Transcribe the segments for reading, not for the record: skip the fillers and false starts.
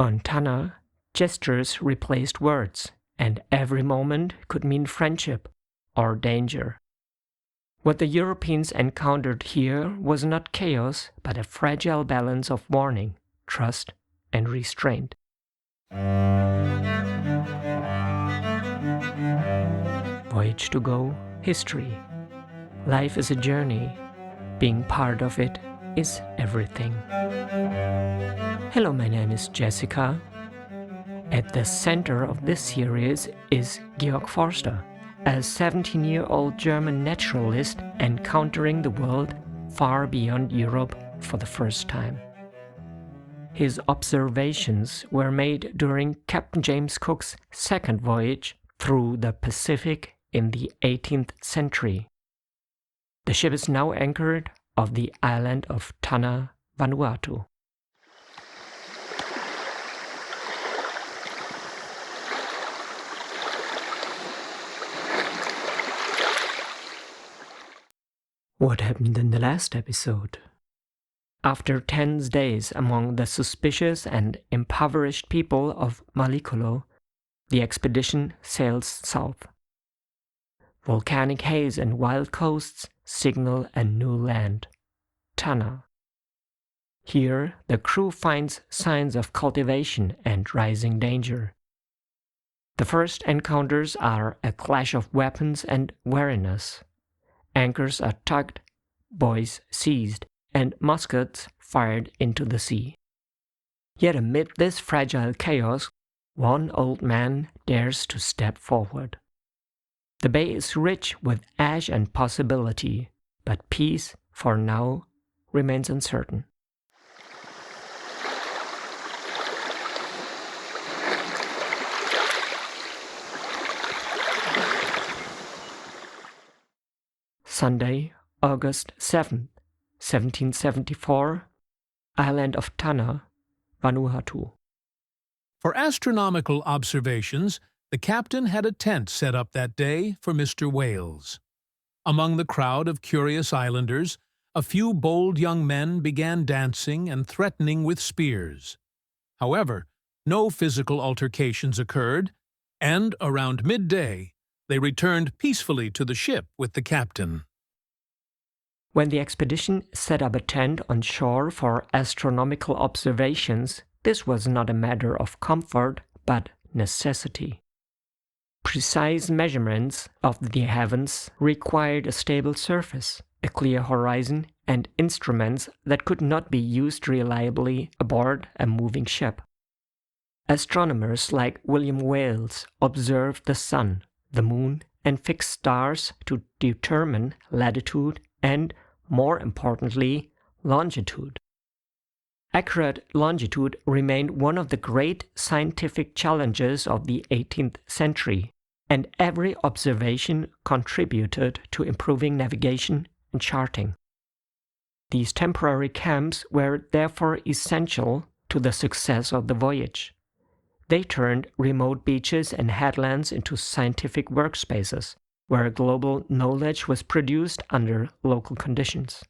On Tanna, gestures replaced words, and every moment could mean friendship or danger. What the Europeans encountered here was not chaos, but a fragile balance of warning, trust, and restraint. Voyage to go, history. Life is a journey. Being part of it is everything. Hello, my name is Jessica. At the center of this series is Georg Forster, a 17-year-old German naturalist encountering the world far beyond Europe for the first time. His observations were made during Captain James Cook's second voyage through the Pacific in the 18th century. The ship is now anchored off the island of Tanna, Vanuatu. What happened in the last episode? After tense days among the suspicious and impoverished people of Malikolo, the expedition sails south. Volcanic haze and wild coasts signal a new land, Tanna. Here, the crew finds signs of cultivation and rising danger. The first encounters are a clash of weapons and wariness. Anchors are tugged, buoys seized, and muskets fired into the sea. Yet amid this fragile chaos, one old man dares to step forward. The bay is rich with ash and possibility, but peace, for now, remains uncertain. Sunday, August 7th, 1774, Island of Tanna, Vanuatu. For astronomical observations, the captain had a tent set up that day for Mr. Wales. Among the crowd of curious islanders, a few bold young men began dancing and threatening with spears. However, no physical altercations occurred, and around midday, they returned peacefully to the ship with the captain. When the expedition set up a tent on shore for astronomical observations, this was not a matter of comfort, but necessity. Precise measurements of the heavens required a stable surface, a clear horizon, and instruments that could not be used reliably aboard a moving ship. Astronomers like William Wales observed the sun, the moon, and fixed stars to determine latitude and, more importantly, longitude. Accurate longitude remained one of the great scientific challenges of the 18th century, and every observation contributed to improving navigation and charting. These temporary camps were therefore essential to the success of the voyage. They turned remote beaches and headlands into scientific workspaces, where global knowledge was produced under local conditions.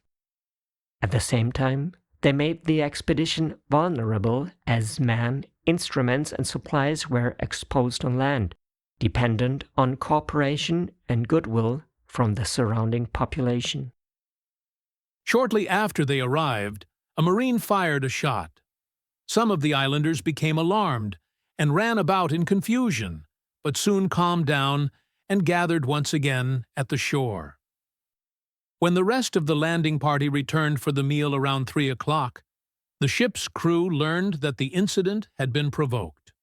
At the same time, they made the expedition vulnerable as men, instruments, and supplies were exposed on land, dependent on cooperation and goodwill from the surrounding population. Shortly after they arrived, a Marine fired a shot. Some of the islanders became alarmed and ran about in confusion, but soon calmed down and gathered once again at the shore. When the rest of the landing party returned for the meal around 3 o'clock, the ship's crew learned that the incident had been provoked.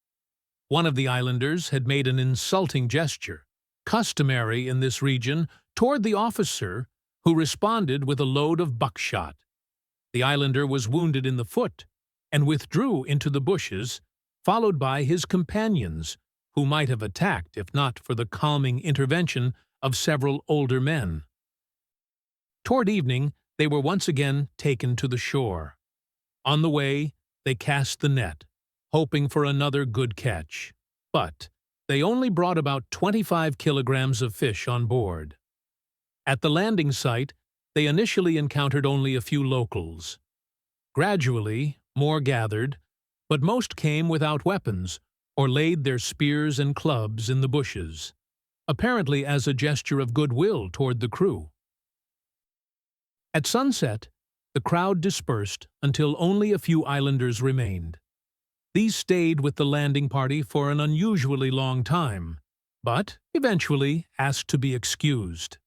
One of the islanders had made an insulting gesture, customary in this region, toward the officer, who responded with a load of buckshot. The islander was wounded in the foot and withdrew into the bushes, followed by his companions, who might have attacked if not for the calming intervention of several older men. Toward evening, they were once again taken to the shore. On the way, they cast the net, hoping for another good catch. But they only brought about 25 kilograms of fish on board. At the landing site, they initially encountered only a few locals. Gradually, more gathered, but most came without weapons or laid their spears and clubs in the bushes, apparently as a gesture of goodwill toward the crew. At sunset, the crowd dispersed until only a few islanders remained. These stayed with the landing party for an unusually long time, but eventually asked to be excused.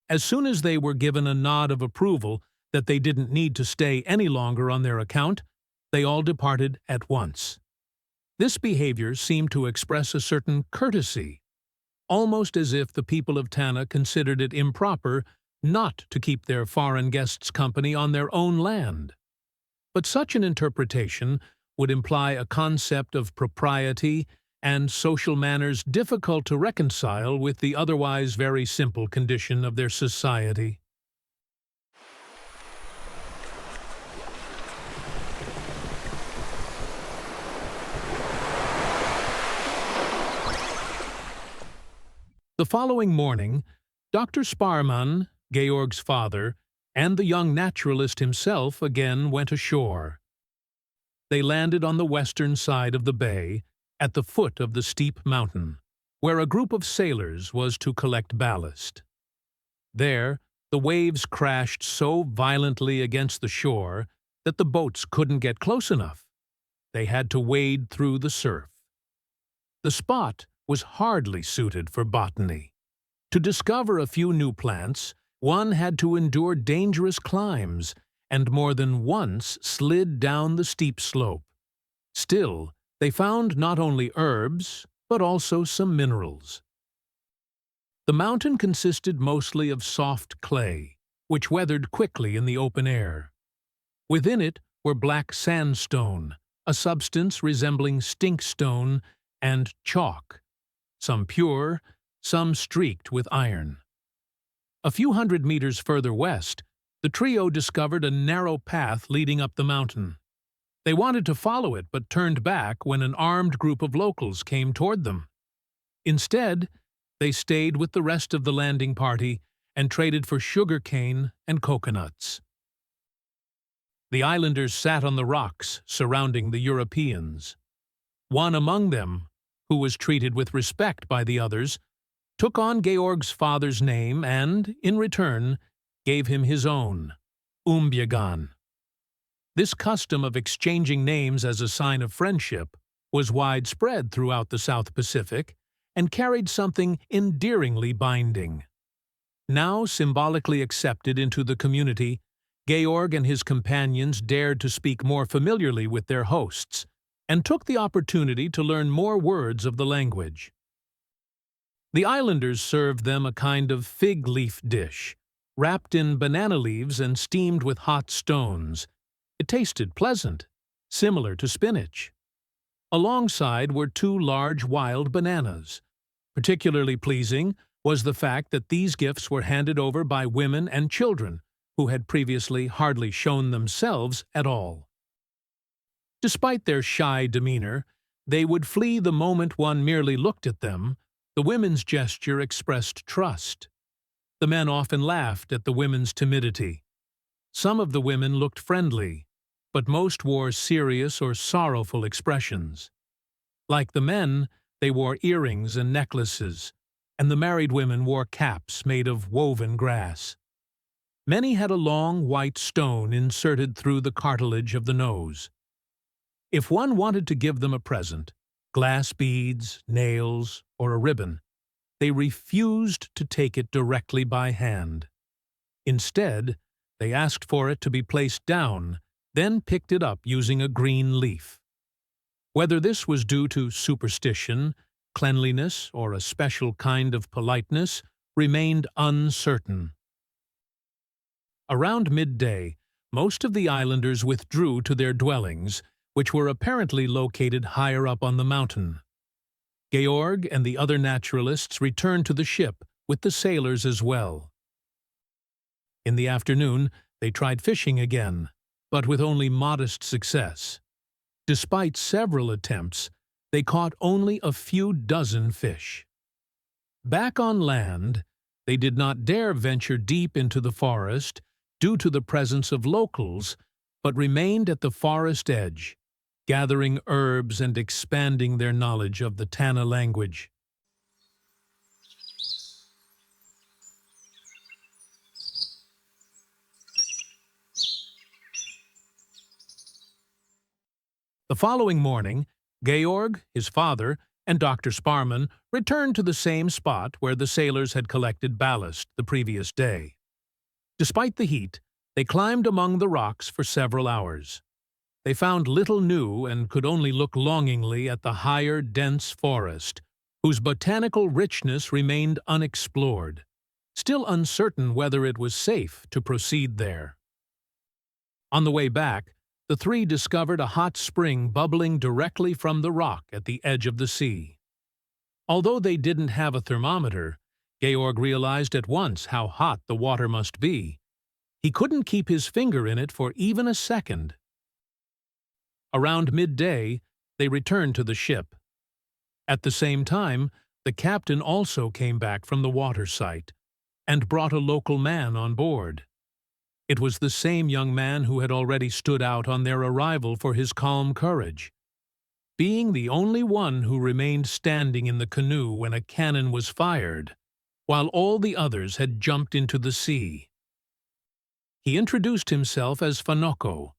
As soon as they were given a nod of approval that they didn't need to stay any longer on their account, they all departed at once. This behavior seemed to express a certain courtesy, almost as if the people of Tanna considered it improper not to keep their foreign guests company on their own land. But such an interpretation would imply a concept of propriety and social manners difficult to reconcile with the otherwise very simple condition of their society. The following morning, Dr. Sparman, Georg's father, and the young naturalist himself again went ashore. They landed on the western side of the bay, at the foot of the steep mountain, where a group of sailors was to collect ballast. There, the waves crashed so violently against the shore that the boats couldn't get close enough. They had to wade through the surf. The spot was hardly suited for botany. To discover a few new plants, one had to endure dangerous climbs and more than once slid down the steep slope. Still, they found not only herbs, but also some minerals. The mountain consisted mostly of soft clay, which weathered quickly in the open air. Within it were black sandstone, a substance resembling stinkstone, and chalk, some pure, some streaked with iron. A few hundred meters further west, the trio discovered a narrow path leading up the mountain. They wanted to follow it but turned back when an armed group of locals came toward them. Instead, they stayed with the rest of the landing party and traded for sugar cane and coconuts. The islanders sat on the rocks surrounding the Europeans. One among them, who was treated with respect by the others, took on Georg's father's name and, in return, gave him his own, Umbyagan. This custom of exchanging names as a sign of friendship was widespread throughout the South Pacific and carried something endearingly binding. Now symbolically accepted into the community, Georg and his companions dared to speak more familiarly with their hosts and took the opportunity to learn more words of the language. The islanders served them a kind of fig leaf dish, wrapped in banana leaves and steamed with hot stones. It tasted pleasant, similar to spinach. Alongside were 2 large wild bananas. Particularly pleasing was the fact that these gifts were handed over by women and children who had previously hardly shown themselves at all. Despite their shy demeanor, they would flee the moment one merely looked at them. The women's gesture expressed trust. The men often laughed at the women's timidity. Some of the women looked friendly, but most wore serious or sorrowful expressions. Like the men, they wore earrings and necklaces, and the married women wore caps made of woven grass. Many had a long white stone inserted through the cartilage of the nose. If one wanted to give them a present, glass beads, nails, or a ribbon, they refused to take it directly by hand. Instead, they asked for it to be placed down, then picked it up using a green leaf. Whether this was due to superstition, cleanliness, or a special kind of politeness remained uncertain. Around midday, most of the islanders withdrew to their dwellings, which were apparently located higher up on the mountain. Georg and the other naturalists returned to the ship with the sailors as well. In the afternoon, they tried fishing again, but with only modest success. Despite several attempts, they caught only a few dozen fish. Back on land, they did not dare venture deep into the forest due to the presence of locals, but remained at the forest edge, gathering herbs and expanding their knowledge of the Tanna language. The following morning, Georg, his father, and Dr. Sparman returned to the same spot where the sailors had collected ballast the previous day. Despite the heat, they climbed among the rocks for several hours. They found little new and could only look longingly at the higher, dense forest, whose botanical richness remained unexplored, still uncertain whether it was safe to proceed there. On the way back, the three discovered a hot spring bubbling directly from the rock at the edge of the sea. Although they didn't have a thermometer, Georg realized at once how hot the water must be. He couldn't keep his finger in it for even a second. Around midday, they returned to the ship. At the same time, the captain also came back from the water site and brought a local man on board. It was the same young man who had already stood out on their arrival for his calm courage, being the only one who remained standing in the canoe when a cannon was fired, while all the others had jumped into the sea. He introduced himself as Fanokko,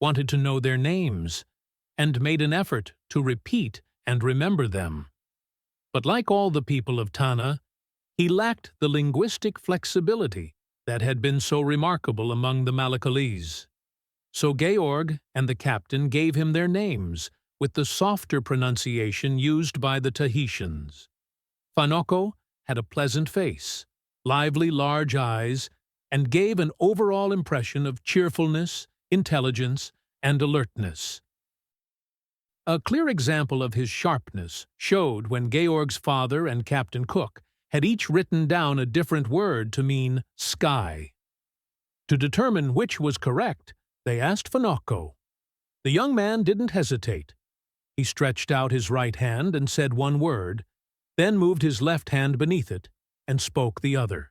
wanted to know their names, and made an effort to repeat and remember them. But like all the people of Tanna, he lacked the linguistic flexibility that had been so remarkable among the Malakalees. So Georg and the captain gave him their names, with the softer pronunciation used by the Tahitians. Fanokko had a pleasant face, lively large eyes, and gave an overall impression of cheerfulness, intelligence, and alertness. A clear example of his sharpness showed when Georg's father and Captain Cook had each written down a different word to mean sky. To determine which was correct, they asked Fanokko. The young man didn't hesitate. He stretched out his right hand and said one word, then moved his left hand beneath it and spoke the other.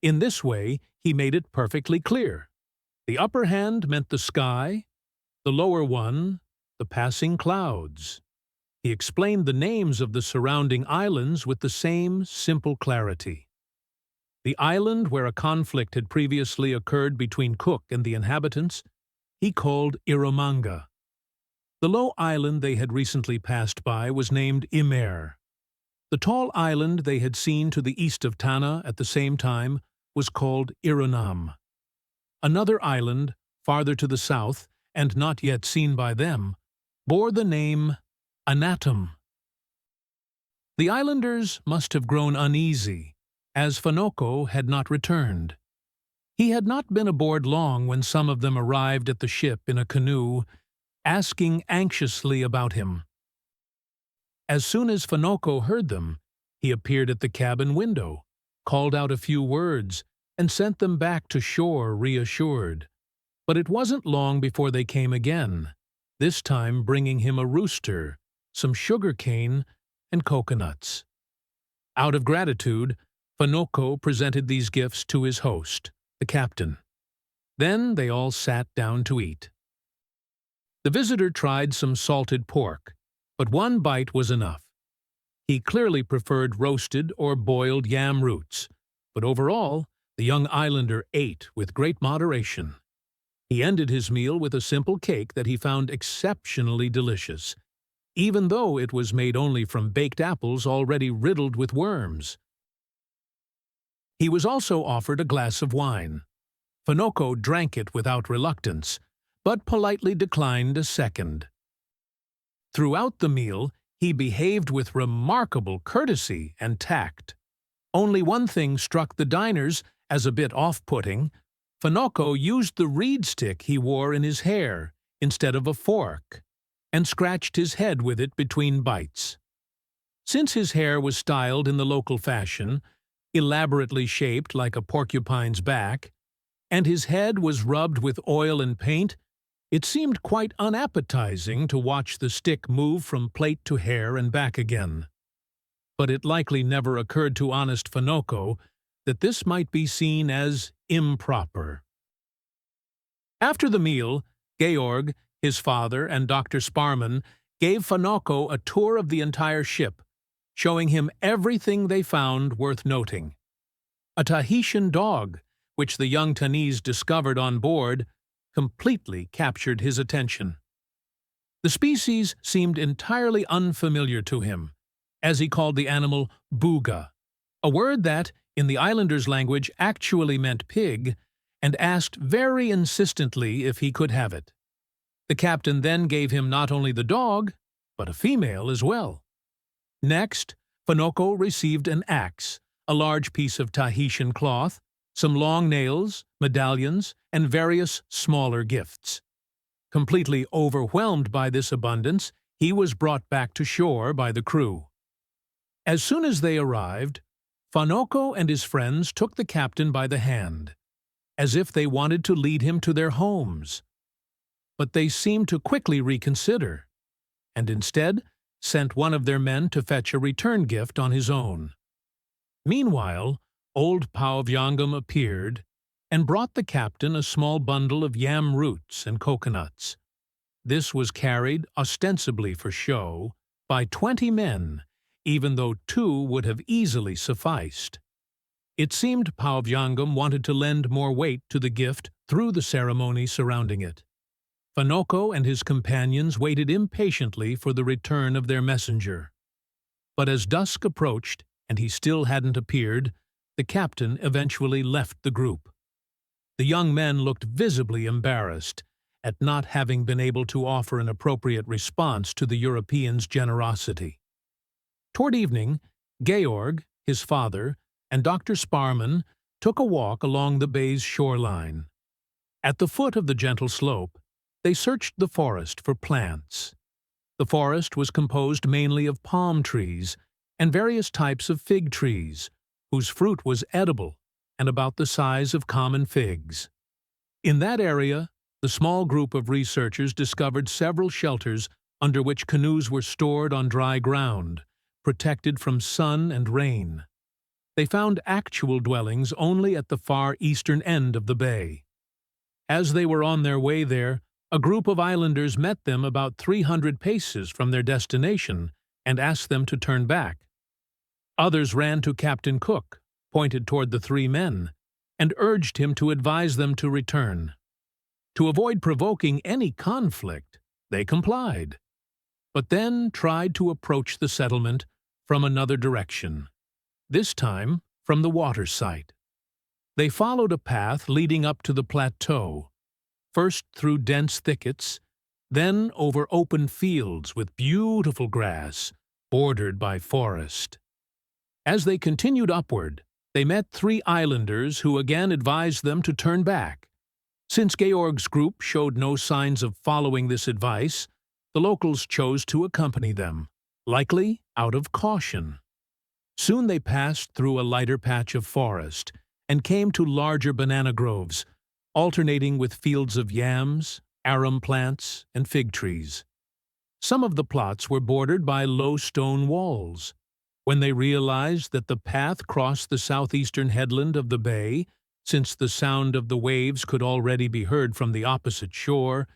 In this way, he made it perfectly clear. The upper hand meant the sky, the lower one, the passing clouds. He explained the names of the surrounding islands with the same simple clarity. The island where a conflict had previously occurred between Cook and the inhabitants, he called Iromanga. The low island they had recently passed by was named Imer. The tall island they had seen to the east of Tanna at the same time was called Ironam. Another island, farther to the south, and not yet seen by them, bore the name Anatum. The islanders must have grown uneasy, as Fanokko had not returned. He had not been aboard long when some of them arrived at the ship in a canoe, asking anxiously about him. As soon as Fanokko heard them, he appeared at the cabin window, called out a few words, and sent them back to shore reassured. But it wasn't long before they came again, this time bringing him a rooster, some sugar cane, and coconuts. Out of gratitude, Fanokko presented these gifts to his host, the captain. Then they all sat down to eat. The visitor tried some salted pork, but one bite was enough. He clearly preferred roasted or boiled yam roots, but overall, the young islander ate with great moderation. He ended his meal with a simple cake that he found exceptionally delicious, even though it was made only from baked apples already riddled with worms. He was also offered a glass of wine. Fanokko drank it without reluctance, but politely declined a second. Throughout the meal, he behaved with remarkable courtesy and tact. Only one thing struck the diners as a bit off-putting. Fanokko used the reed stick he wore in his hair instead of a fork, and scratched his head with it between bites. Since his hair was styled in the local fashion, elaborately shaped like a porcupine's back, and his head was rubbed with oil and paint, it seemed quite unappetizing to watch the stick move from plate to hair and back again. But it likely never occurred to honest Fanokko that this might be seen as improper. After the meal, Georg, his father, and Dr. Sparman gave Fanokko a tour of the entire ship, showing him everything they found worth noting. A Tahitian dog, which the young Tannese discovered on board, completely captured his attention. The species seemed entirely unfamiliar to him, as he called the animal booga, a word that, in the islanders' language, actually meant pig, and asked very insistently if he could have it. The captain then gave him not only the dog, but a female as well. Next, Fanokko received an axe, a large piece of Tahitian cloth, some long nails, medallions, and various smaller gifts. Completely overwhelmed by this abundance, he was brought back to shore by the crew. As soon as they arrived, Fanokko and his friends took the captain by the hand, as if they wanted to lead him to their homes. But they seemed to quickly reconsider, and instead sent one of their men to fetch a return gift on his own. Meanwhile, old Pauvjangum appeared and brought the captain a small bundle of yam roots and coconuts. This was carried, ostensibly for show, by 20 men, even though 2 would have easily sufficed. It seemed Pauvjangum wanted to lend more weight to the gift through the ceremony surrounding it. Fanokko and his companions waited impatiently for the return of their messenger. But as dusk approached and he still hadn't appeared, the captain eventually left the group. The young men looked visibly embarrassed at not having been able to offer an appropriate response to the Europeans' generosity. Toward evening, Georg, his father, and Dr. Sparman took a walk along the bay's shoreline. At the foot of the gentle slope, they searched the forest for plants. The forest was composed mainly of palm trees and various types of fig trees, whose fruit was edible and about the size of common figs. In that area, the small group of researchers discovered several shelters under which canoes were stored on dry ground, protected from sun and rain. They found actual dwellings only at the far eastern end of the bay. As they were on their way there, a group of islanders met them about 300 paces from their destination and asked them to turn back. Others ran to Captain Cook, pointed toward the 3 men, and urged him to advise them to return. To avoid provoking any conflict, they complied, but then tried to approach the settlement from another direction, this time from the water site. They followed a path leading up to the plateau, first through dense thickets, then over open fields with beautiful grass bordered by forest. As they continued upward, they met 3 islanders who again advised them to turn back. Since Georg's group showed no signs of following this advice, the locals chose to accompany them, likely out of caution. Soon they passed through a lighter patch of forest and came to larger banana groves, alternating with fields of yams, arum plants, and fig trees. Some of the plots were bordered by low stone walls. When they realized that the path crossed the southeastern headland of the bay, since the sound of the waves could already be heard from the opposite shore,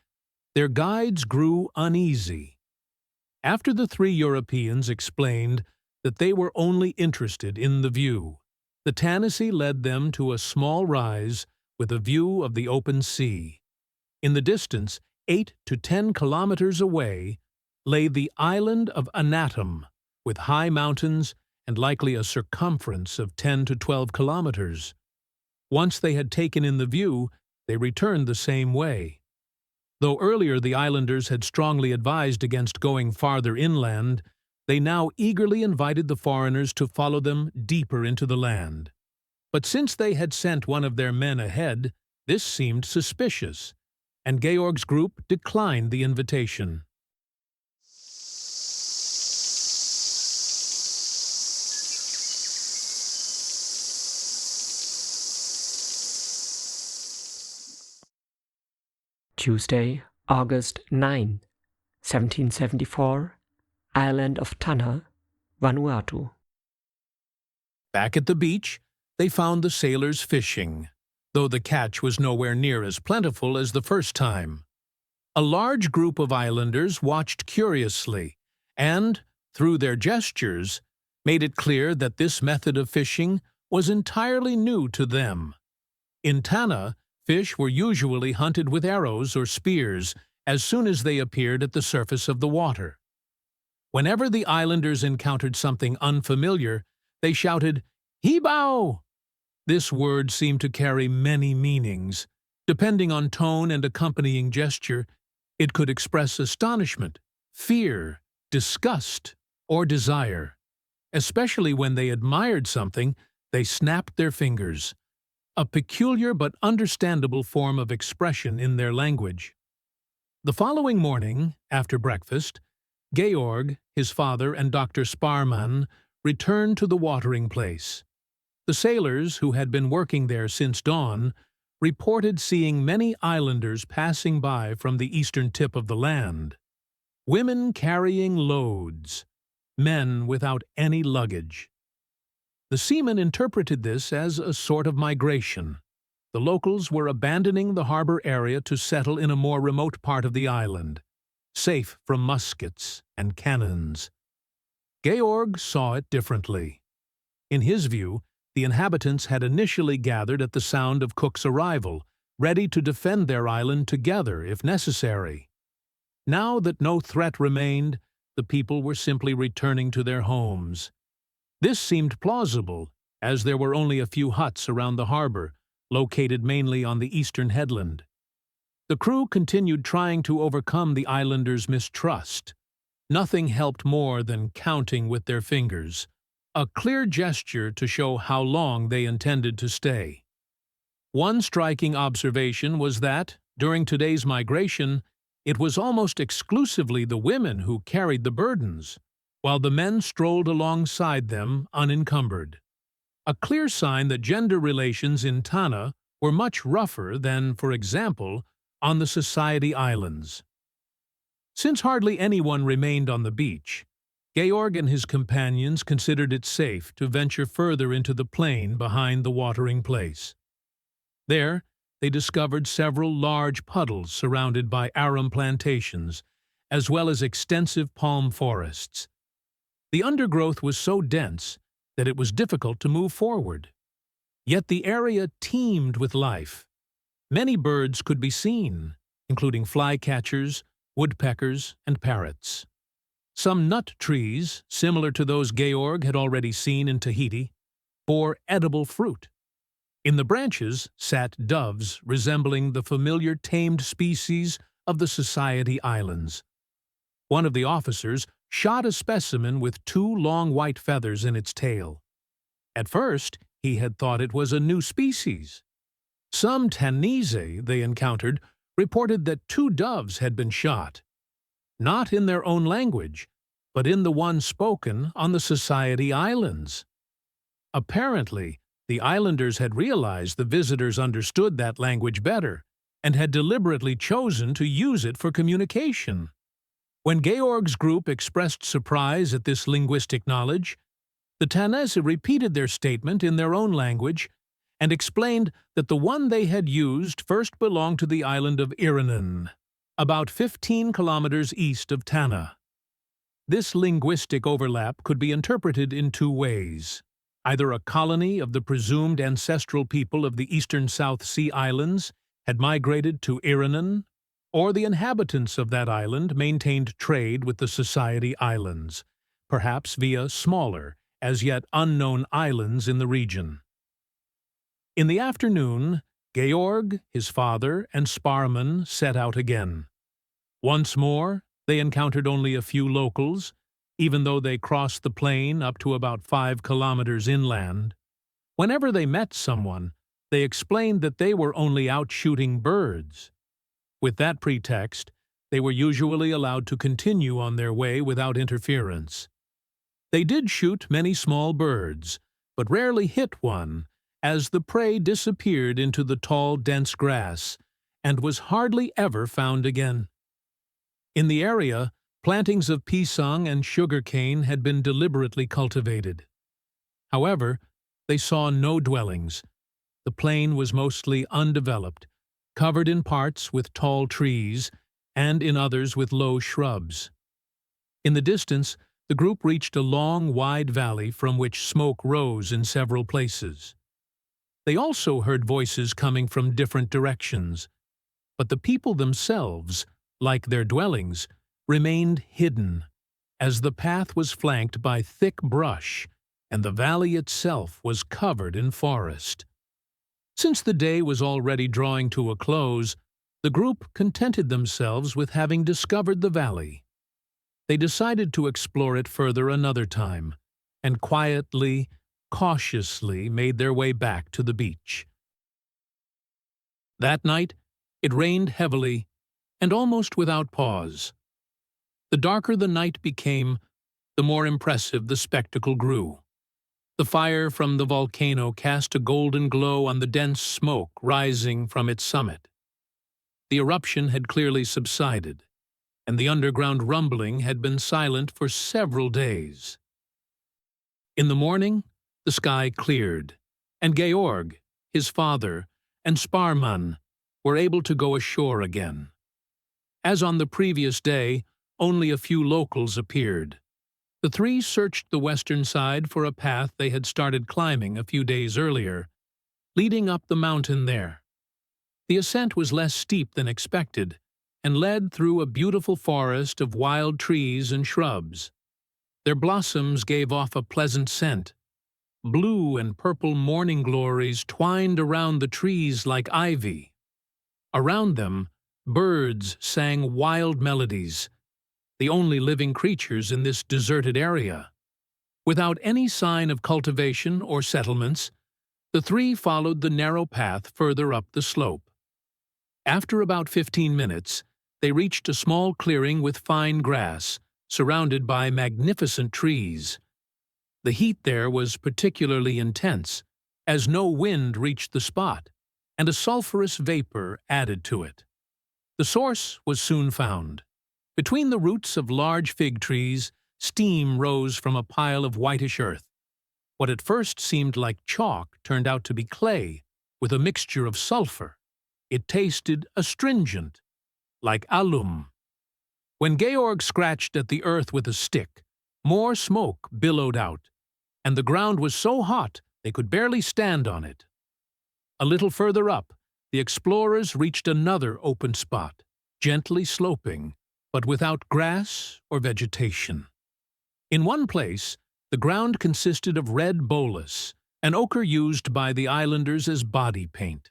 their guides grew uneasy. After the 3 Europeans explained that they were only interested in the view, the Tanna led them to a small rise with a view of the open sea. In the distance, 8 to 10 kilometers away, lay the island of Anatum, with high mountains and likely a circumference of 10 to 12 kilometers. Once they had taken in the view, they returned the same way. Though earlier the islanders had strongly advised against going farther inland, they now eagerly invited the foreigners to follow them deeper into the land. But since they had sent one of their men ahead, this seemed suspicious, and Georg's group declined the invitation. Tuesday, August 9, 1774, Island of Tanna, Vanuatu. Back at the beach, they found the sailors fishing, though the catch was nowhere near as plentiful as the first time. A large group of islanders watched curiously and, through their gestures, made it clear that this method of fishing was entirely new to them. In Tanna, fish were usually hunted with arrows or spears as soon as they appeared at the surface of the water. Whenever the islanders encountered something unfamiliar, they shouted, "Hibao!" This word seemed to carry many meanings. Depending on tone and accompanying gesture, it could express astonishment, fear, disgust, or desire. Especially when they admired something, they snapped their fingers, a peculiar but understandable form of expression in their language. The following morning, after breakfast, Georg, his father, and Dr. Sparman returned to the watering place. The sailors, who had been working there since dawn, reported seeing many islanders passing by from the eastern tip of the land. Women carrying loads, men without any luggage. The seamen interpreted this as a sort of migration. The locals were abandoning the harbor area to settle in a more remote part of the island, safe from muskets and cannons. Georg saw it differently. In his view, the inhabitants had initially gathered at the sound of Cook's arrival, ready to defend their island together if necessary. Now that no threat remained, the people were simply returning to their homes. This seemed plausible, as there were only a few huts around the harbor, located mainly on the eastern headland. The crew continued trying to overcome the islanders' mistrust. Nothing helped more than counting with their fingers, a clear gesture to show how long they intended to stay. One striking observation was that, during today's migration, it was almost exclusively the women who carried the burdens, while the men strolled alongside them unencumbered. A clear sign that gender relations in Tanna were much rougher than, for example, on the Society Islands. Since hardly anyone remained on the beach, Georg and his companions considered it safe to venture further into the plain behind the watering place. There, they discovered several large puddles surrounded by arum plantations, as well as extensive palm forests. The undergrowth was so dense that it was difficult to move forward. Yet the area teemed with life. Many birds could be seen, including flycatchers, woodpeckers, and parrots. Some nut trees, similar to those Georg had already seen in Tahiti, bore edible fruit. In the branches sat doves resembling the familiar tamed species of the Society Islands. One of the officers shot a specimen with 2 long white feathers in its tail. At first, he had thought it was a new species. Some Tannese they encountered reported that 2 doves had been shot, not in their own language, but in the one spoken on the Society Islands. Apparently, the islanders had realized the visitors understood that language better and had deliberately chosen to use it for communication. When Georg's group expressed surprise at this linguistic knowledge, the Tannese repeated their statement in their own language and explained that the one they had used first belonged to the island of Iranen, about 15 kilometers east of Tanna. This linguistic overlap could be interpreted in 2 ways. Either a colony of the presumed ancestral people of the eastern South Sea Islands had migrated to Iranen, or the inhabitants of that island maintained trade with the Society Islands, perhaps via smaller, as yet unknown islands in the region. In the afternoon, Georg, his father, and Sparman set out again. Once more, they encountered only a few locals, even though they crossed the plain up to about 5 kilometers inland. Whenever they met someone, they explained that they were only out shooting birds. With that pretext, they were usually allowed to continue on their way without interference. They did shoot many small birds, but rarely hit one, as the prey disappeared into the tall, dense grass and was hardly ever found again. In the area, plantings of pisang and sugarcane had been deliberately cultivated. However, they saw no dwellings. The plain was mostly undeveloped, covered in parts with tall trees, and in others with low shrubs. In the distance, the group reached a long, wide valley from which smoke rose in several places. They also heard voices coming from different directions, but the people themselves, like their dwellings, remained hidden, as the path was flanked by thick brush and the valley itself was covered in forest. Since the day was already drawing to a close, the group contented themselves with having discovered the valley. They decided to explore it further another time, and quietly, cautiously made their way back to the beach. That night, it rained heavily and almost without pause. The darker the night became, the more impressive the spectacle grew. The fire from the volcano cast a golden glow on the dense smoke rising from its summit. The eruption had clearly subsided, and the underground rumbling had been silent for several days. In the morning, the sky cleared, and Georg, his father, and Sparman were able to go ashore again. As on the previous day, only a few locals appeared. The three searched the western side for a path they had started climbing a few days earlier, leading up the mountain there. The ascent was less steep than expected, and led through a beautiful forest of wild trees and shrubs. Their blossoms gave off a pleasant scent. Blue and purple morning glories twined around the trees like ivy. Around them, birds sang wild melodies, the only living creatures in this deserted area. Without any sign of cultivation or settlements, the three followed the narrow path further up the slope. After about 15 minutes, they reached a small clearing with fine grass, surrounded by magnificent trees. The heat there was particularly intense, as no wind reached the spot, and a sulphurous vapor added to it. The source was soon found. Between the roots of large fig trees, steam rose from a pile of whitish earth. What at first seemed like chalk turned out to be clay, with a mixture of sulfur. It tasted astringent, like alum. When Georg scratched at the earth with a stick, more smoke billowed out, and the ground was so hot they could barely stand on it. A little further up, the explorers reached another open spot, gently sloping, but without grass or vegetation. In one place, the ground consisted of red bolus, an ochre used by the islanders as body paint.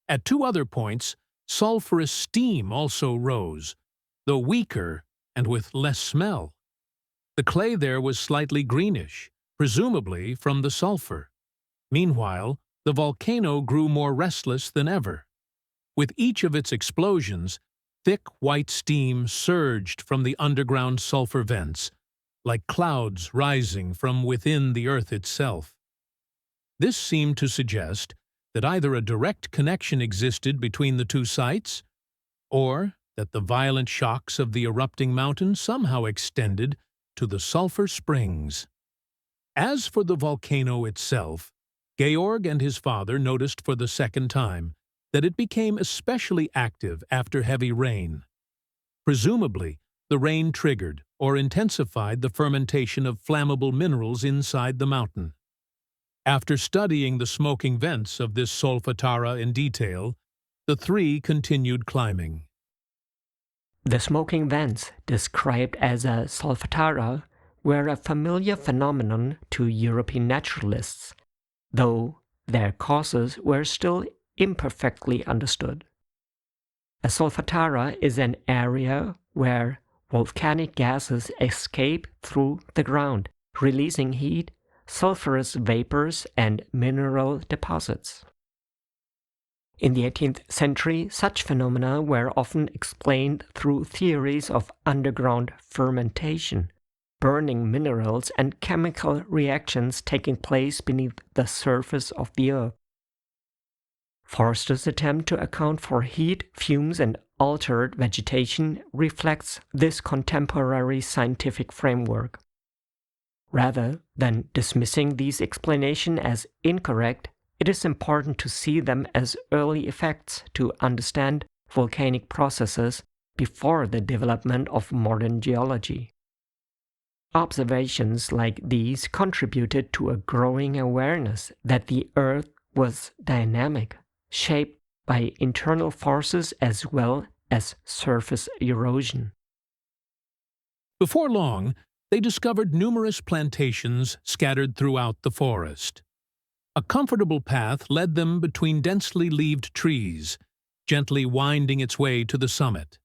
At two other points, sulphurous steam also rose, though weaker and with less smell. The clay there was slightly greenish, presumably from the sulfur. Meanwhile, the volcano grew more restless than ever. With each of its explosions, thick white steam surged from the underground sulfur vents, like clouds rising from within the earth itself. This seemed to suggest that either a direct connection existed between the two sites, or that the violent shocks of the erupting mountain somehow extended to the sulfur springs. As for the volcano itself, Georg and his father noticed for the second time that it became especially active after heavy rain. Presumably, the rain triggered or intensified the fermentation of flammable minerals inside the mountain. After studying the smoking vents of this solfatara in detail, the three continued climbing. The smoking vents, described as a solfatara, were a familiar phenomenon to European naturalists, though their causes were still imperfectly understood. A solfatara is an area where volcanic gases escape through the ground, releasing heat, sulfurous vapors, and mineral deposits. In the 18th century, such phenomena were often explained through theories of underground fermentation, burning minerals, and chemical reactions taking place beneath the surface of the earth. Forster's attempt to account for heat, fumes, and altered vegetation reflects this contemporary scientific framework. Rather than dismissing these explanations as incorrect, it is important to see them as early effects to understand volcanic processes before the development of modern geology. Observations like these contributed to a growing awareness that the Earth was dynamic, shaped by internal forces as well as surface erosion. Before long, they discovered numerous plantations scattered throughout the forest. A comfortable path led them between densely leaved trees, gently winding its way to the summit.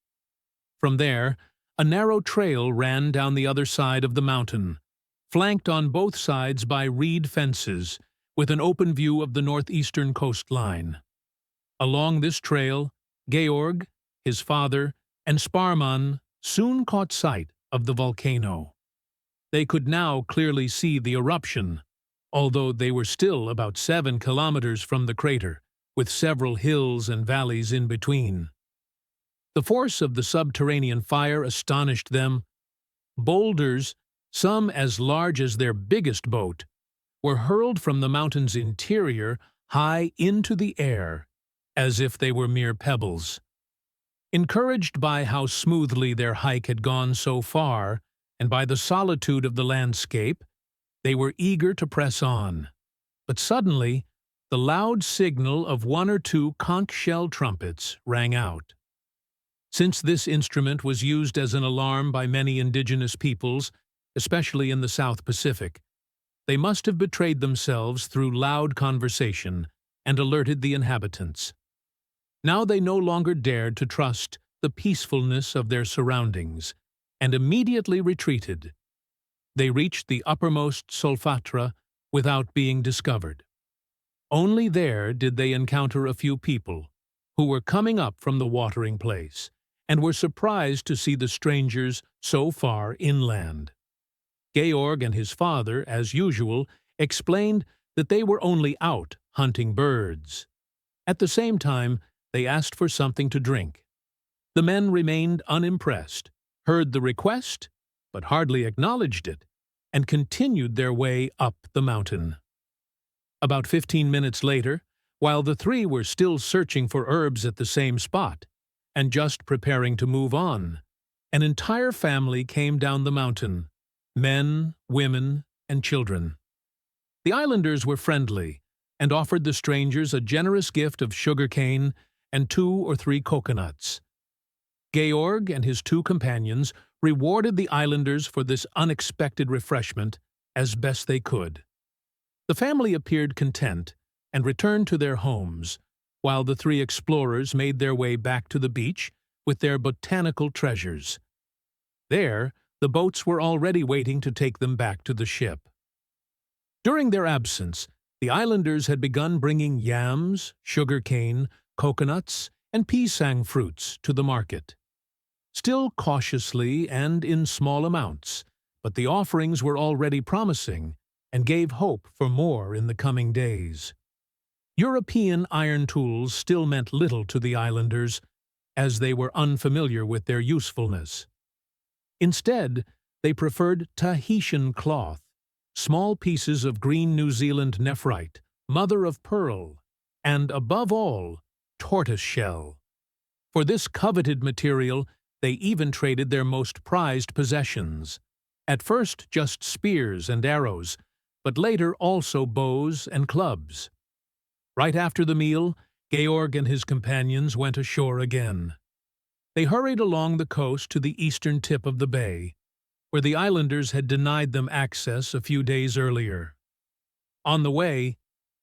From there, a narrow trail ran down the other side of the mountain, flanked on both sides by reed fences, with an open view of the northeastern coastline. Along this trail, Georg, his father, and Sparman soon caught sight of the volcano. They could now clearly see the eruption, although they were still about 7 kilometers from the crater, with several hills and valleys in between. The force of the subterranean fire astonished them. Boulders, some as large as their biggest boat, were hurled from the mountain's interior high into the air, as if they were mere pebbles. Encouraged by how smoothly their hike had gone so far, and by the solitude of the landscape, they were eager to press on. But suddenly, the loud signal of 1 or 2 conch shell trumpets rang out. Since this instrument was used as an alarm by many indigenous peoples, especially in the South Pacific, they must have betrayed themselves through loud conversation and alerted the inhabitants. Now they no longer dared to trust the peacefulness of their surroundings, and immediately retreated. They reached the uppermost solfatara without being discovered. Only there did they encounter a few people, who were coming up from the watering place, and were surprised to see the strangers so far inland. Georg and his father, as usual, explained that they were only out hunting birds. At the same time, they asked for something to drink. The men remained unimpressed, heard the request, but hardly acknowledged it, and continued their way up the mountain. About 15 minutes later, while the three were still searching for herbs at the same spot, and just preparing to move on, an entire family came down the mountain, men, women, and children. The islanders were friendly, and offered the strangers a generous gift of sugarcane and 2 or 3 coconuts. Georg and his 2 companions rewarded the islanders for this unexpected refreshment as best they could. The family appeared content and returned to their homes, while the 3 explorers made their way back to the beach with their botanical treasures. There, the boats were already waiting to take them back to the ship. During their absence, the islanders had begun bringing yams, sugarcane, coconuts, and pisang fruits to the market. Still cautiously and in small amounts, but the offerings were already promising and gave hope for more in the coming days. European iron tools still meant little to the islanders, as they were unfamiliar with their usefulness. Instead, they preferred Tahitian cloth, small pieces of green New Zealand nephrite, mother of pearl, and, above all, tortoise shell. For this coveted material, they even traded their most prized possessions. At first just spears and arrows, but later also bows and clubs. Right after the meal, Georg and his companions went ashore again. They hurried along the coast to the eastern tip of the bay, where the islanders had denied them access a few days earlier. On the way,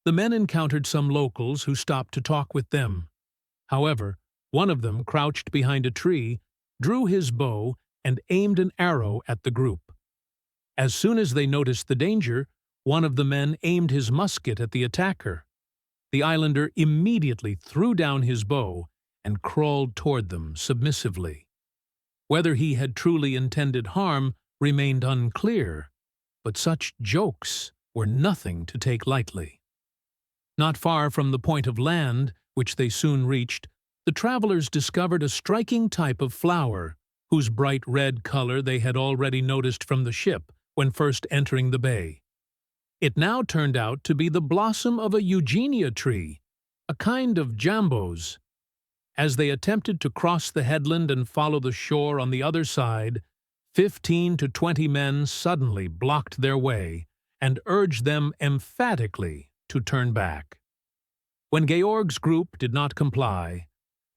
the men encountered some locals who stopped to talk with them. However, one of them, crouched behind a tree, drew his bow and aimed an arrow at the group. As soon as they noticed the danger, one of the men aimed his musket at the attacker. The islander immediately threw down his bow and crawled toward them submissively. Whether he had truly intended harm remained unclear, but such jokes were nothing to take lightly. Not far from the point of land, which they soon reached, the travelers discovered a striking type of flower, whose bright red color they had already noticed from the ship when first entering the bay. It now turned out to be the blossom of a eugenia tree, a kind of jambos. as they attempted to cross the headland and follow the shore on the other side, 15 to 20 men suddenly blocked their way and urged them emphatically to turn back. When Georg's group did not comply,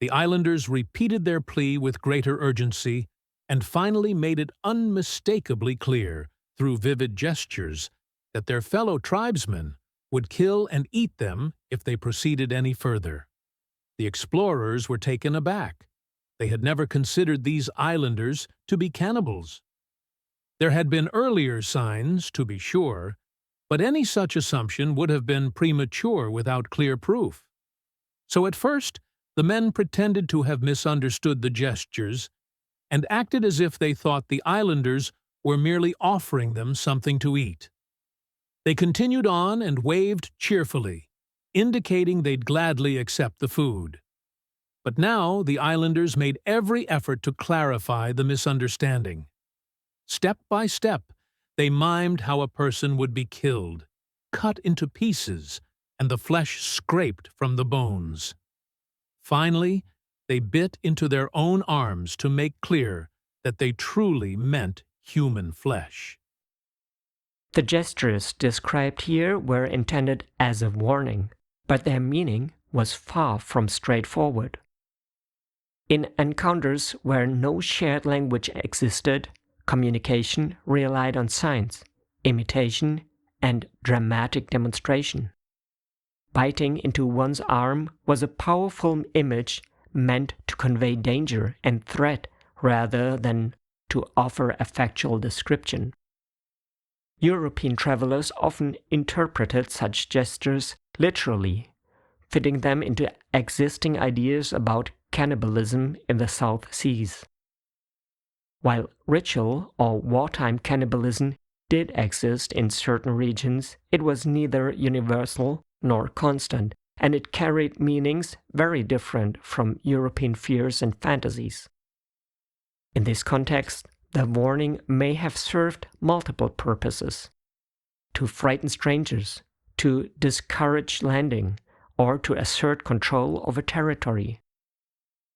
the islanders repeated their plea with greater urgency and finally made it unmistakably clear, through vivid gestures, that their fellow tribesmen would kill and eat them if they proceeded any further. The explorers were taken aback. They had never considered these islanders to be cannibals. There had been earlier signs, to be sure, but any such assumption would have been premature without clear proof. So at first, the men pretended to have misunderstood the gestures and acted as if they thought the islanders were merely offering them something to eat. They continued on and waved cheerfully, indicating they'd gladly accept the food. But now the islanders made every effort to clarify the misunderstanding. Step by step, they mimed how a person would be killed, cut into pieces, and the flesh scraped from the bones. Finally, they bit into their own arms to make clear that they truly meant human flesh. The gestures described here were intended as a warning, but their meaning was far from straightforward. In encounters where no shared language existed, communication relied on signs, imitation, and dramatic demonstration. Biting into one's arm was a powerful image meant to convey danger and threat rather than to offer a factual description. European travelers often interpreted such gestures literally, fitting them into existing ideas about cannibalism in the South Seas. While ritual or wartime cannibalism did exist in certain regions, it was neither universal nor constant, and it carried meanings very different from European fears and fantasies. In this context, the warning may have served multiple purposes: to frighten strangers, to discourage landing, or to assert control over territory.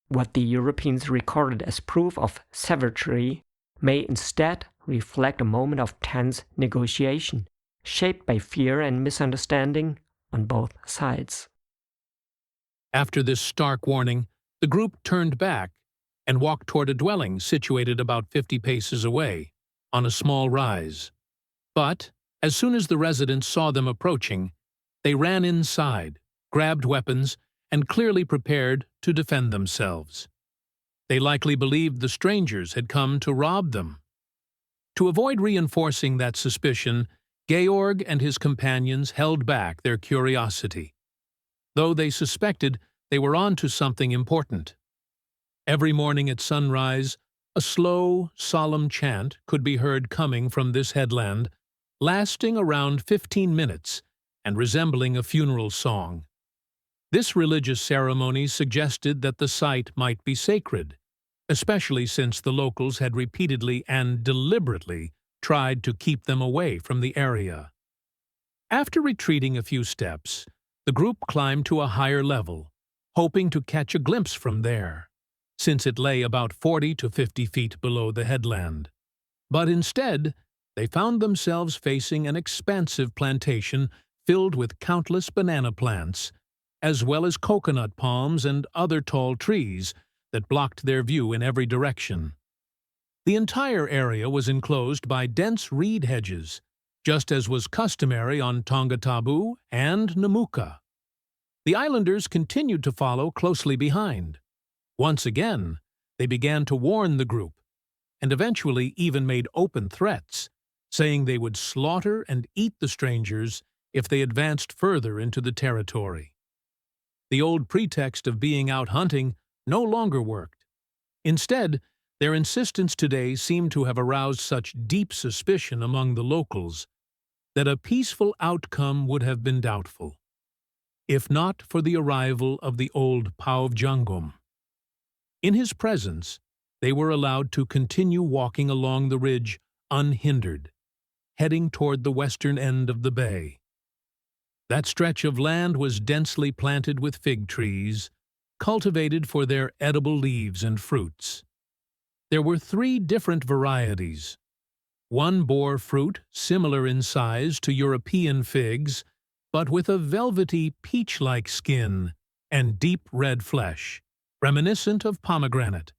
What the Europeans recorded as proof of savagery may instead reflect a moment of tense negotiation, shaped by fear and misunderstanding on both sides. After this stark warning, the group turned back and walked toward a dwelling situated about 50 paces away, on a small rise. But, as soon as the residents saw them approaching, they ran inside, grabbed weapons, and clearly prepared to defend themselves. They likely believed the strangers had come to rob them. To avoid reinforcing that suspicion, Georg and his companions held back their curiosity, though they suspected they were on to something important. Every morning at sunrise, a slow, solemn chant could be heard coming from this headland, lasting around 15 minutes and resembling a funeral song. This religious ceremony suggested that the site might be sacred, especially since the locals had repeatedly and deliberately tried to keep them away from the area. After retreating a few steps, the group climbed to a higher level, hoping to catch a glimpse from there, since it lay about 40 to 50 feet below the headland. But instead, they found themselves facing an expansive plantation filled with countless banana plants, as well as coconut palms and other tall trees that blocked their view in every direction. The entire area was enclosed by dense reed hedges, just as was customary on Tongatabu and Namuka. The islanders continued to follow closely behind. Once again, they began to warn the group, and eventually even made open threats, saying they would slaughter and eat the strangers if they advanced further into the territory. The old pretext of being out hunting no longer worked. Instead, their insistence today seemed to have aroused such deep suspicion among the locals that a peaceful outcome would have been doubtful, if not for the arrival of the old Pauvjangum. In his presence, they were allowed to continue walking along the ridge unhindered, heading toward the western end of the bay. That stretch of land was densely planted with fig trees, cultivated for their edible leaves and fruits. There were 3 different varieties. One bore fruit similar in size to European figs, but with a velvety peach-like skin and deep red flesh, reminiscent of pomegranate.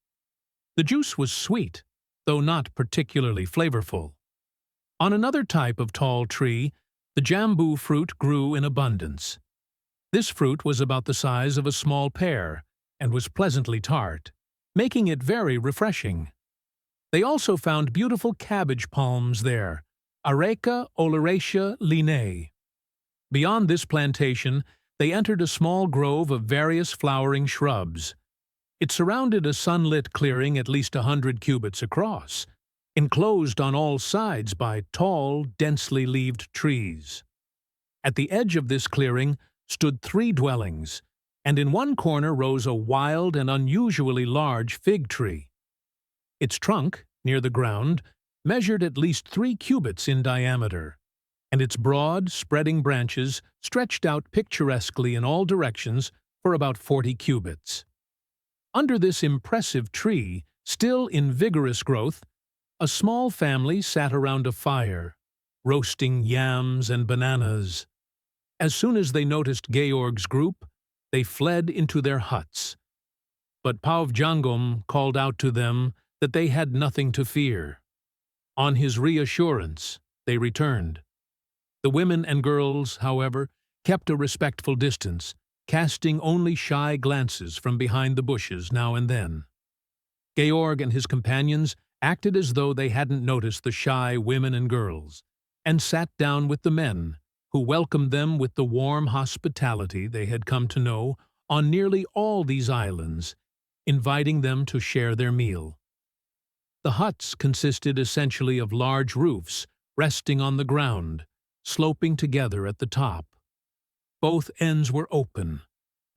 The juice was sweet, though not particularly flavorful. On another type of tall tree, the jambu fruit grew in abundance. This fruit was about the size of a small pear and was pleasantly tart, making it very refreshing. They also found beautiful cabbage palms there, Areca oleracea linnae. Beyond this plantation, they entered a small grove of various flowering shrubs. It surrounded a sunlit clearing at least 100 cubits across, enclosed on all sides by tall, densely leaved trees. At the edge of this clearing stood 3 dwellings, and in one corner rose a wild and unusually large fig tree. Its trunk, near the ground, measured at least 3 cubits in diameter, and its broad, spreading branches stretched out picturesquely in all directions for about 40 cubits. Under this impressive tree, still in vigorous growth, a small family sat around a fire, roasting yams and bananas. As soon as they noticed Georg's group, they fled into their huts. But Pauvjangom called out to them that they had nothing to fear. On his reassurance, they returned. The women and girls, however, kept a respectful distance, casting only shy glances from behind the bushes now and then. Georg and his companions acted as though they hadn't noticed the shy women and girls, and sat down with the men, who welcomed them with the warm hospitality they had come to know on nearly all these islands, inviting them to share their meal. The huts consisted essentially of large roofs resting on the ground, sloping together at the top. Both ends were open,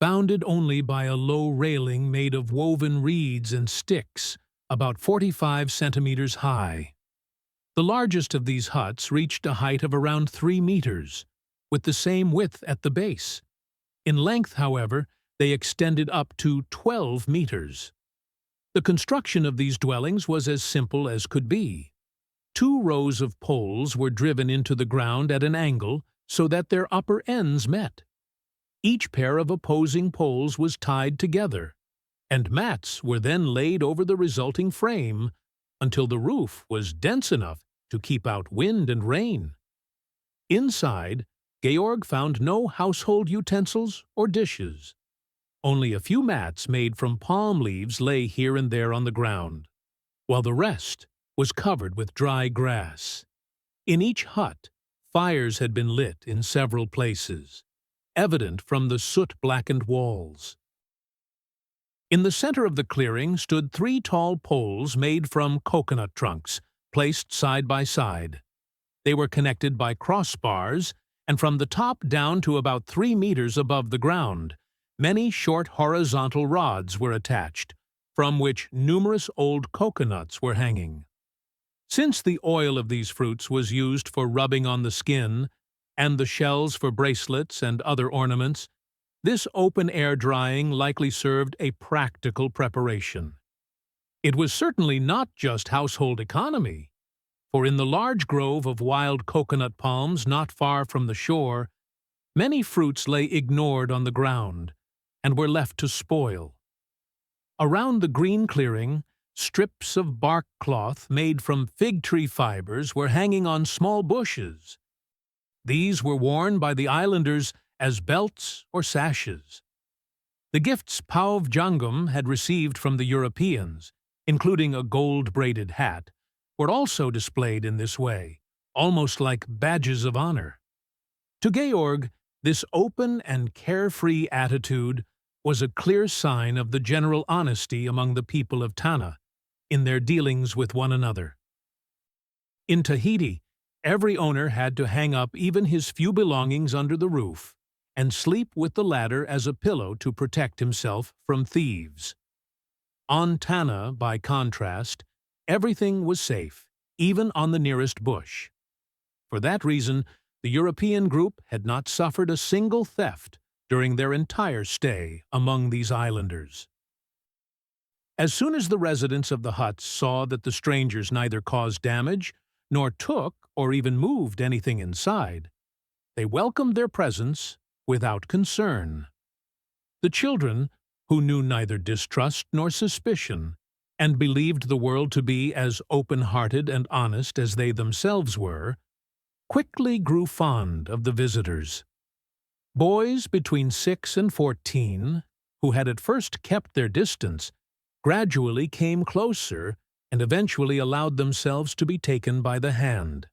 bounded only by a low railing made of woven reeds and sticks, about 45 centimeters high. The largest of these huts reached a height of around 3 meters, with the same width at the base. In length, however, they extended up to 12 meters. The construction of these dwellings was as simple as could be. 2 rows of poles were driven into the ground at an angle so that their upper ends met. Each pair of opposing poles was tied together, and mats were then laid over the resulting frame until the roof was dense enough to keep out wind and rain. Inside, Georg found no household utensils or dishes. Only a few mats made from palm leaves lay here and there on the ground, while the rest was covered with dry grass. In each hut, fires had been lit in several places, evident from the soot-blackened walls. In the center of the clearing stood 3 tall poles made from coconut trunks, placed side by side. They were connected by crossbars, and from the top down to about 3 meters above the ground, many short horizontal rods were attached, from which numerous old coconuts were hanging. Since the oil of these fruits was used for rubbing on the skin, and the shells for bracelets and other ornaments, this open-air drying likely served a practical preparation. It was certainly not just household economy, for in the large grove of wild coconut palms not far from the shore, many fruits lay ignored on the ground and were left to spoil. Around the green clearing, strips of bark cloth made from fig tree fibers were hanging on small bushes. These were worn by the islanders as belts or sashes. The gifts Pauvjangom had received from the Europeans, including a gold-braided hat, were also displayed in this way, almost like badges of honor. To Georg, this open and carefree attitude was a clear sign of the general honesty among the people of Tanna in their dealings with one another. In Tahiti, every owner had to hang up even his few belongings under the roof and sleep with the ladder as a pillow to protect himself from thieves. On Tanna, by contrast, everything was safe, even on the nearest bush. For that reason, the European group had not suffered a single theft, during their entire stay among these islanders. As soon as the residents of the huts saw that the strangers neither caused damage nor took or even moved anything inside, they welcomed their presence without concern. The children, who knew neither distrust nor suspicion, and believed the world to be as open-hearted and honest as they themselves were, quickly grew fond of the visitors. Boys between 6 and 14, who had at first kept their distance, gradually came closer and eventually allowed themselves to be taken by the hand.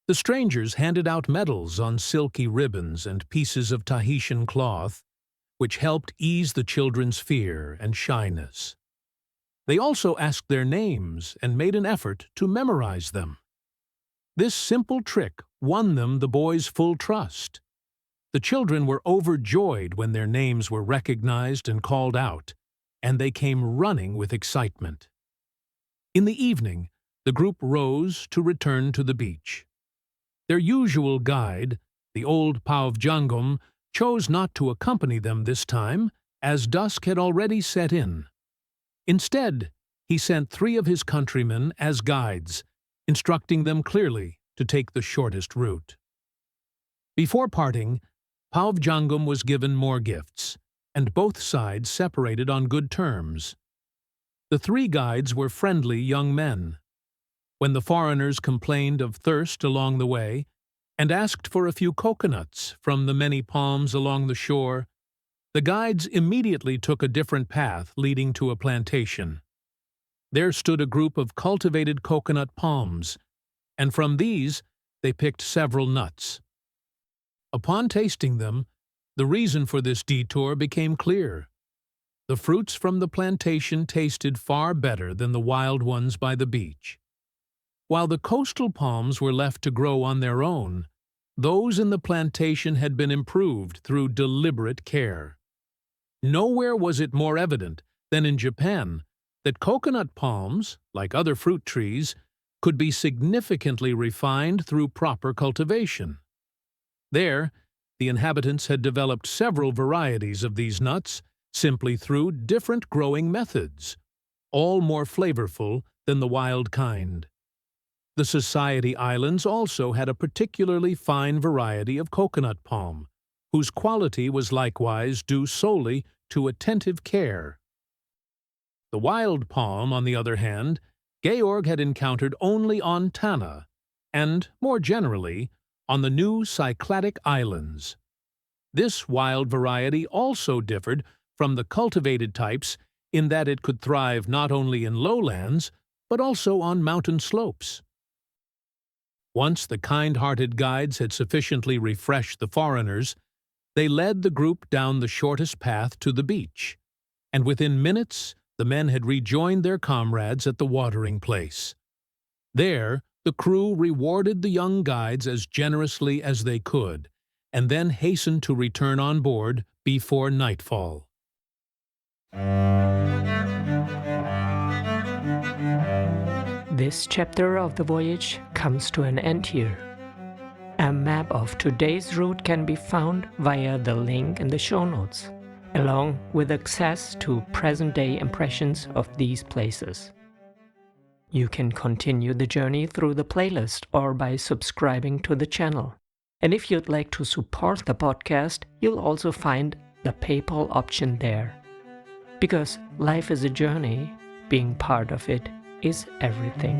The strangers handed out medals on silky ribbons and pieces of Tahitian cloth, which helped ease the children's fear and shyness. They also asked their names and made an effort to memorize them. This simple trick won them the boys' full trust. The children were overjoyed when their names were recognized and called out, and they came running with excitement. In the evening, the group rose to return to the beach. Their usual guide, the old Pauvjangum, chose not to accompany them this time, as dusk had already set in. Instead, he sent 3 of his countrymen as guides, instructing them clearly to take the shortest route. Before parting, Pauvjangum was given more gifts, and both sides separated on good terms. The 3 guides were friendly young men. When the foreigners complained of thirst along the way, and asked for a few coconuts from the many palms along the shore, the guides immediately took a different path leading to a plantation. There stood a group of cultivated coconut palms, and from these they picked several nuts. Upon tasting them, the reason for this detour became clear. The fruits from the plantation tasted far better than the wild ones by the beach. While the coastal palms were left to grow on their own, those in the plantation had been improved through deliberate care. Nowhere was it more evident than in Japan that coconut palms, like other fruit trees, could be significantly refined through proper cultivation. There, the inhabitants had developed several varieties of these nuts simply through different growing methods, all more flavorful than the wild kind. The Society Islands also had a particularly fine variety of coconut palm, whose quality was likewise due solely to attentive care. The wild palm, on the other hand, Georg had encountered only on Tanna, and, more generally, on the new Cycladic Islands. This wild variety also differed from the cultivated types in that it could thrive not only in lowlands, but also on mountain slopes. Once the kind-hearted guides had sufficiently refreshed the foreigners, they led the group down the shortest path to the beach, and within minutes the men had rejoined their comrades at the watering place. There, the crew rewarded the young guides as generously as they could, and then hastened to return on board before nightfall. This chapter of the voyage comes to an end here. A map of today's route can be found via the link in the show notes, along with access to present-day impressions of these places. You can continue the journey through the playlist or by subscribing to the channel. And if you'd like to support the podcast, you'll also find the PayPal option there. Because life is a journey, being part of it is everything.